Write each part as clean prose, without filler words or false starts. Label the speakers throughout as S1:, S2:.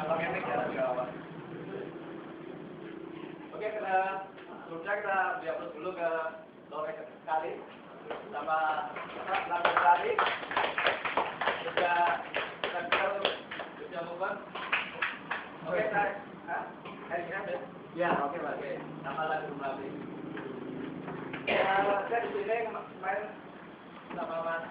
S1: Kalau ngetik ya nggak apa. Oke, sebelumnya kita diupload dulu ke Lore kali sama Lore kali. Sudah move. Oke, hari ini ya, oke Pak. Nama lagi belum rapi. Saya di sini kemarin sama Mas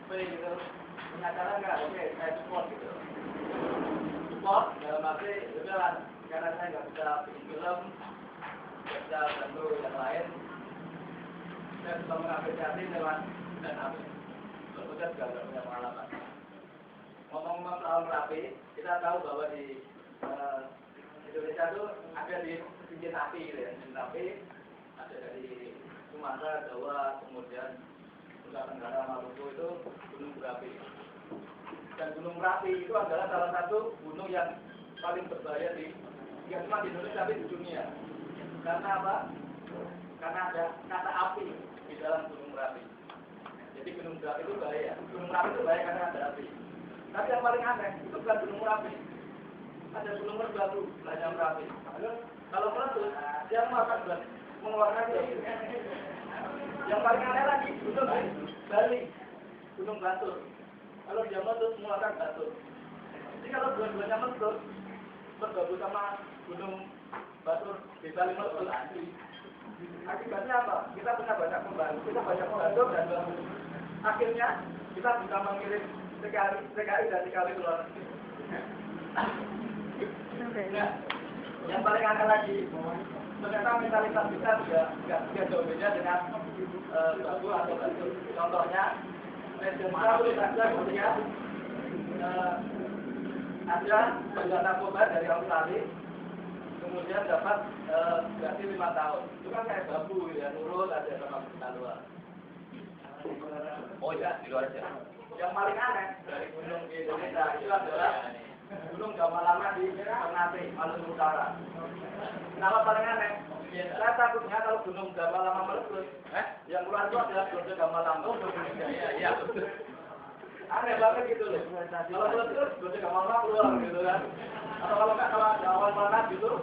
S1: P gitu menyatakan nggak, oke saya support gitu. Support dalam arti udahlah, karena saya nggak bisa bikin film, nggak bisa bantu yang lain. Saya bisa mengapresiasi lewat dan apa? Kemudian juga nggak punya pengalaman. Ngomong-ngomong soal Merapi, kita tahu bahwa di Indonesia itu ada di pinggir api gitu ya, pinggir api ada dari Sumatera, Jawa, kemudian Nusa Tenggara, Maluku itu Gunung Merapi. Dan Gunung Merapi itu adalah salah satu gunung yang paling berbahaya tidak cuma di Indonesia tapi di dunia. Karena apa? Karena ada kata api di dalam Gunung Merapi. Jadi Gunung Merapi itu bahaya. Gunung Merapi itu bahaya karena ada api. Tapi yang paling aneh itu bukan Gunung Merapi. Ada gunung merbabu, belanja Merapi. Kalau meletus, dia akan mengeluarkan api. Yang paling aneh lagi, Gunung Bali, Gunung Batur. Kalau dia meletus, mengeluarkan Batur. Jadi kalau dua-duanya meletus, bergabung sama Gunung Batur di Bali meletus. Akibatnya apa? Kita punya banyak pembantu, kita banyak pembantu dan akhirnya kita bisa mengirim TKI dan TKI keluar negeri. Nah, yang paling aneh lagi, ternyata mentalitas kita juga nggak jauh beda dengan babu atau batu. Contohnya, Indonesia boleh saja kemudian ada penjual narkoba dari Australia, kemudian dapat gaji 5 tahun. Itu kan kayak babu ya, nurut ada sama kita luar. Oh ya, di luar aja. Yang paling aneh dari gunung di Indonesia itu adalah Gunung Gamalama di Ternate, Maluku Utara. Kenapa paling aneh? Saya takutnya kalau Gunung Gamalama meletus, yang keluar itu adalah Gunung Gamalama. Iya. Aneh banget gitu loh. Kalau meletus, Gunung Gamalama keluar gitu kan. Atau kalau nggak kalau ada awan panas gitu,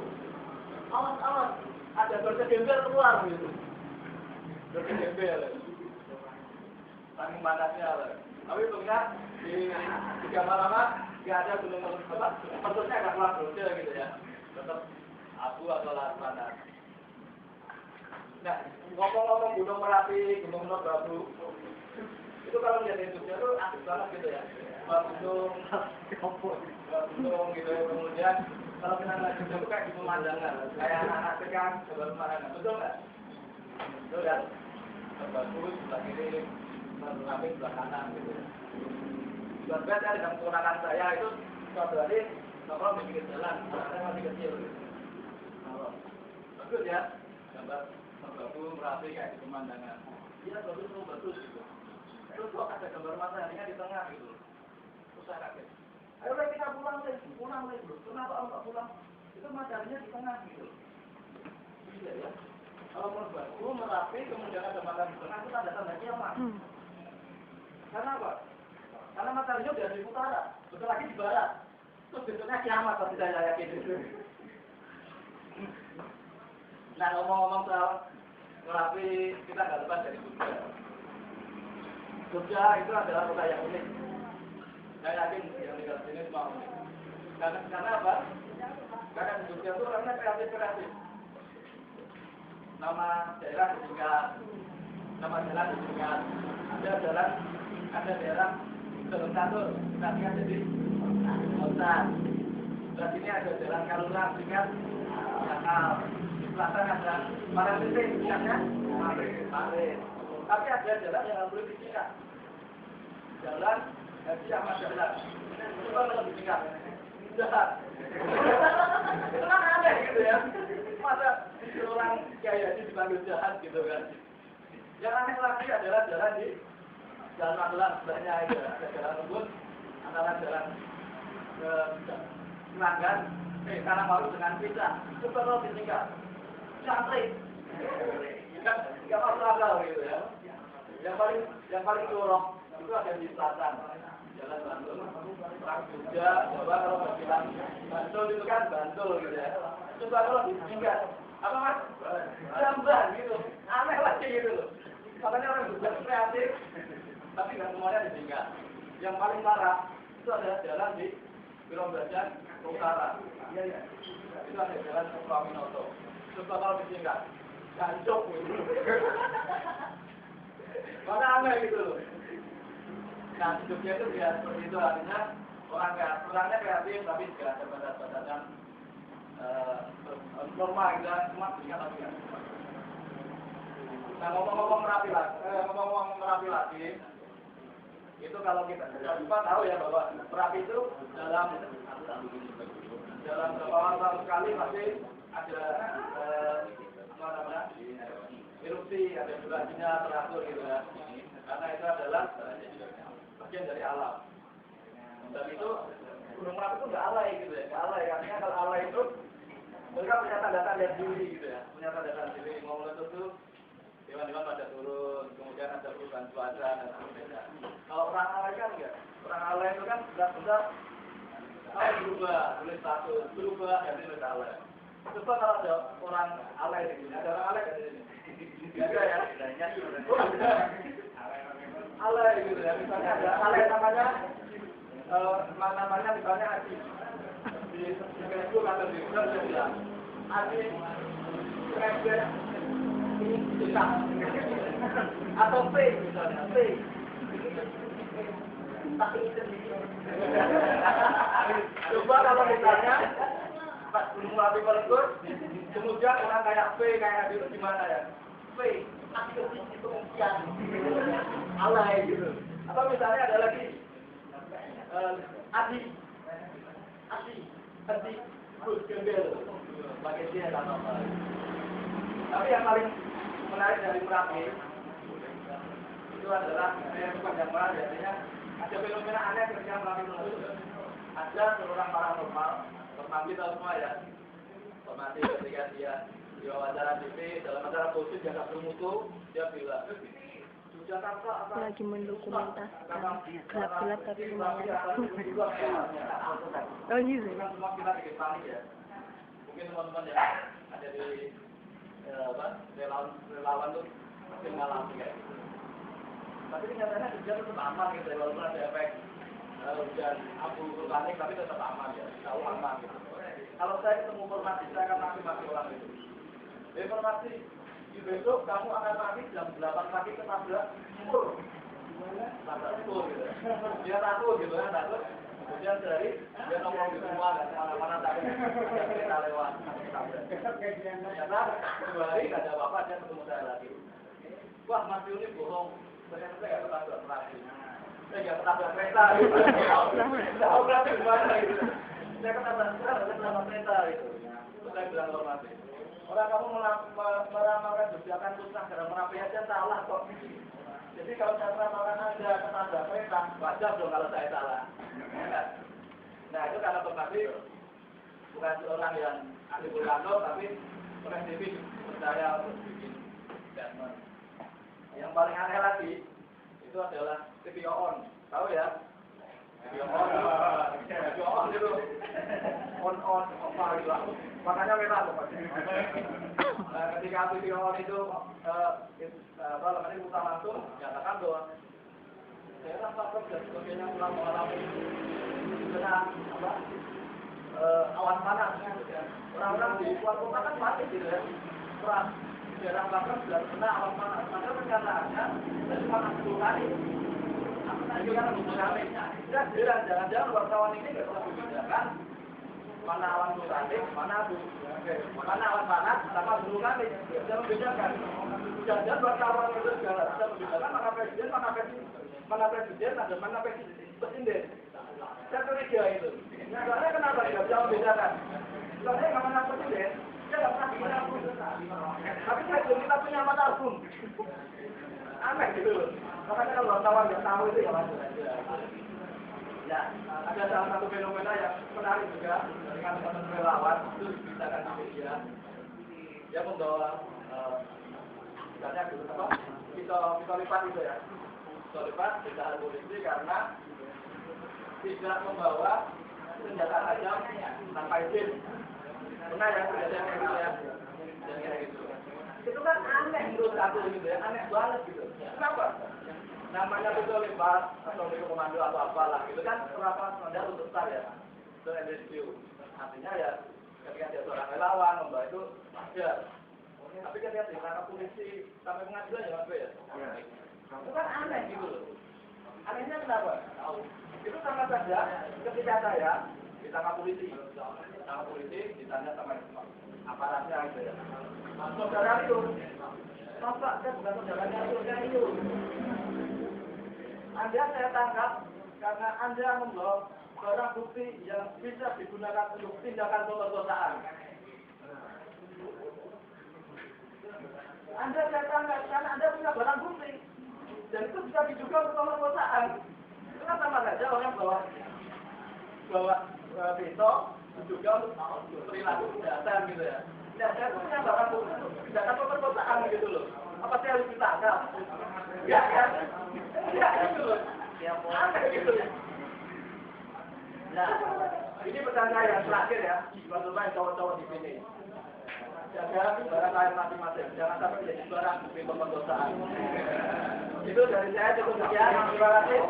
S1: awas, ada Gunung Gembel keluar gitu. Gunung Gembel. Saking panasnya lah. Tapi untungnya di Gamalama nggak ada gunung apa, bentuknya agak keluar dulu gitu ya. Tetap abu atau laut panas. Nah, ngomong-ngomong Gunung Merapi, Gunung Merbabu, itu kalau lihat di Jogja itu asik banget gitu ya. Gunung gitu. Kemudian kalau kita lihat Jogja itu kayak di pemandangan, kayak anak-anak kan sebuah pemandangan, betul nggak? Betul kan? Merbabu sebelah kiri, Merapi sebelah kanan gitu ya. Bahkan saya dengan keponakan saya itu suatu hari nongkrong di pinggir jalan, saya masih kecil. Bagus ya, gambar Merbabu Merapi kayak di pemandangan. Iya bagus gitu. Terus kok ada gambar mataharinya di tengah gitu. Terus saya kaget. Ayo kita pulang dulu. Kenapa nggak pulang? Itu mataharinya di tengah gitu. Iya ya. Kalau Merbabu Merapi kemudian ada matahari di tengah itu tanda-tanda kiamat. Karena apa? Karena mataharinya udah di utara, betul lagi di barat. Terus bentuknya kiamat pasti saya yakin itu. Nah, ngomong-ngomong soal Merapi, kita nggak lepas dari Jogja. Jogja itu adalah kota yang unik. Saya yakin yang tinggal di sini semua unik. Karena apa? Karena di Jogja itu orangnya kreatif. Nama daerah disingkat, nama jalan disingkat. Ada daerah Jalan Catur, kita tinggal jadi Hotan. Di sini ada Jalan Karulang, tinggal Jakal. Di selatan ada Marasiti, tinggalnya Marit. Tapi ada jalan yang nggak boleh disingkat. Jalan Haji Ahmad Dahlan. Itu kan lebih singkat. Jahat. Itu kan aneh gitu ya. Masa orang kayak Haji dipanggil jahat gitu kan. Yang aneh lagi adalah jalan di Jalan Magelang, sebenarnya ada jalan lembut antara jalan ke Selanggan, Karangbaru dengan Pisah. Itu perlu disingkat. Cantik. Nggak masuk akal gitu ya. Yang paling jorok itu ada di selatan. jalan Bantul. Orang Jogja, Jawa kalau bilang Bantul itu kan Bantul gitu ya. Coba kalau disingkat, apa mas? Jamban gitu, aneh lagi gitu loh. Makanya orang Jogja kreatif, tapi nggak semuanya disingkat. Yang paling parah itu adalah jalan di Wirombajan ke utara. Itu ada jalan ke Praminoto. Coba kalau disingkat, Gancok gitu. Mana aneh gitu loh. Nah, hidupnya itu biar seperti itu, artinya orangnya kreatif, tapi juga ada batas-batasan normal gitu, cuma disingkat tapi nggak. Nah, ngomong-ngomong Merapi lagi, itu kalau kita tahu ya bahwa Merapi itu dalam beberapa tahun sekali pasti ada apa namanya erupsi, ada durasinya teratur gitu ya, karena itu adalah bagian dari alam. Dan itu Gunung Merapi itu nggak alay gitu ya, nggak alay. Artinya kalau alay itu mereka punya tanda-tanda diri gitu ya, punya tanda-tanda diri. Mau meletus itu hewan-hewan pada turun, kemudian ada perubahan cuaca dan sebagainya. Kalau orang alay kan enggak, orang alay itu kan benar-benar berubah, tulis status, berubah ganti tulis alay. Coba kalau ada orang alay di sini, ada orang alay di sini. Ada ya, alay gitu ya. Misalnya ada alay namanya misalnya Adi di Facebook atau di Twitter dia bilang Adi Presiden ini bisa atau P misalnya P tapi coba kalau misalnya Pak Gunung Merapi meletus, kemudian orang kayak P kayak Adi itu gimana ya? P aktivis itu mungkin alay gitu. Atau misalnya ada lagi Adi Gus Gembel pakai dia atau apa. Tapi yang paling menarik dari Merapi itu adalah yang mana biasanya ada fenomena aneh ketika Merapi meletus. Ada seorang paranormal, Merapi tahu semua ya. Merapi ketika dia diwawancara TV dalam acara khusus yang tak bermutu, dia bilang
S2: lagi mendokumentasikan gelap-gelap tapi lumayan. Oh gitu.
S1: Semua kita bikin panik ya. Mungkin teman-teman ya ada di relawan tuh masih mengalami kayak gitu. Tapi kenyataannya hujan tetap aman gitu ya, walaupun ada efek hujan abu vulkanik tapi tetap aman ya, tahu aman gitu. Kalau saya ketemu informasi saya akan maki-maki orang itu. Informasi besok kamu akan mati jam 8 pagi ketabrak mur. Tabrak mur gitu. Dia takut gitu kan, takut. Kemudian dari dia nongkrong di rumah dan mana-mana takut ada kereta lewat. Ternyata 2 hari nggak ada apa-apa, dia ketemu saya lagi. Wah, Mas Yuni bohong. Ternyata saya nggak ketabrak lagi. Saya nggak ketabrak kereta. Tahu berarti gimana gitu. Saya ketabrak kereta gitu. Terus saya bilang informasi. Orang kamu meramalkan Yogyakarta susah karena Merapi aja salah kok. Jadi kalau saya meramalkan Anda ketabrak kereta, wajar dong kalau saya salah. Nah itu karena pembagi bukan seorang yang ahli vulkanolog, tapi spesifik percaya untuk bikin statement. Yang paling aneh lagi itu adalah video on, tahu ya? Video on itu on apa gitu, makanya merah pokoknya. Ketika video on itu apa namanya buka langsung, nyatakan bahwa daerah Papua dan sebagainya telah mengalami kena apa awan panas. Orang-orang di luar kota kan mati gitu ya. Perang daerah Papua sudah kena awan panas. Maka kenyataannya dari panas vulkanik. Itu kan vulkanik. Jangan-jangan wartawan ini nggak pernah membedakan mana awan vulkanik, mana awan panas, sama vulkanik. Jangan membedakan. Jangan wartawan itu segala bisa membedakan mana presiden, ada mana presiden. Saya curiga itu. Soalnya kenapa tidak bisa membedakan? Soalnya nggak mana presiden, dia nggak pernah bikin album. Tapi saya belum kita punya mata album. Aneh gitu loh. Makanya kalau wartawan nggak tahu itu ya wajar aja. Ya, ada salah satu fenomena yang menarik juga dengan teman-teman relawan itu diceritakan di media. Dia membawa misalnya apa? Pisau lipat itu ya. Pisau lipat ditahan polisi karena tidak membawa senjata tajam tanpa izin. Pernah ya kejadian kayak gitu ya? Kayak gitu. Itu kan aneh menurut aku gitu ya, aneh banget gitu. Kenapa? Namanya itu bebas atau itu komando atau apalah gitu kan, kenapa standar untuk start ya? Itu NSQ. Artinya ya ketika dia seorang relawan membawa itu wajar. Tapi ketika ditangkap polisi sampai pengadilan ya mas ya? Itu kan aneh gitu loh. Anehnya kenapa? Itu sama saja ketika saya ditangkap polisi, ditanya sama aparatnya gitu ya. Saudara itu, masa saya bukan saudaranya itu. Anda saya tangkap karena Anda membawa barang bukti yang bisa digunakan untuk tindakan pemerkosaan. Anda saya tangkap karena Anda punya barang bukti dan itu bisa diduga untuk pemerkosaan. Itu kan sama saja orang bawa pisau juga untuk perilaku kejahatan gitu ya. Ya saya tuh punya barang bukti untuk tindakan pemerkosaan gitu loh. Apa saya harus ditangkap? Ya kan? Ya gitu loh. Aneh gitu. Nah, ini pesan saya yang terakhir ya, buat teman cowok-cowok di sini. Jaga barang lain masing-masing, jangan sampai menjadi barang bukti pemerkosaan. Itu dari saya cukup sekian. Terima kasih.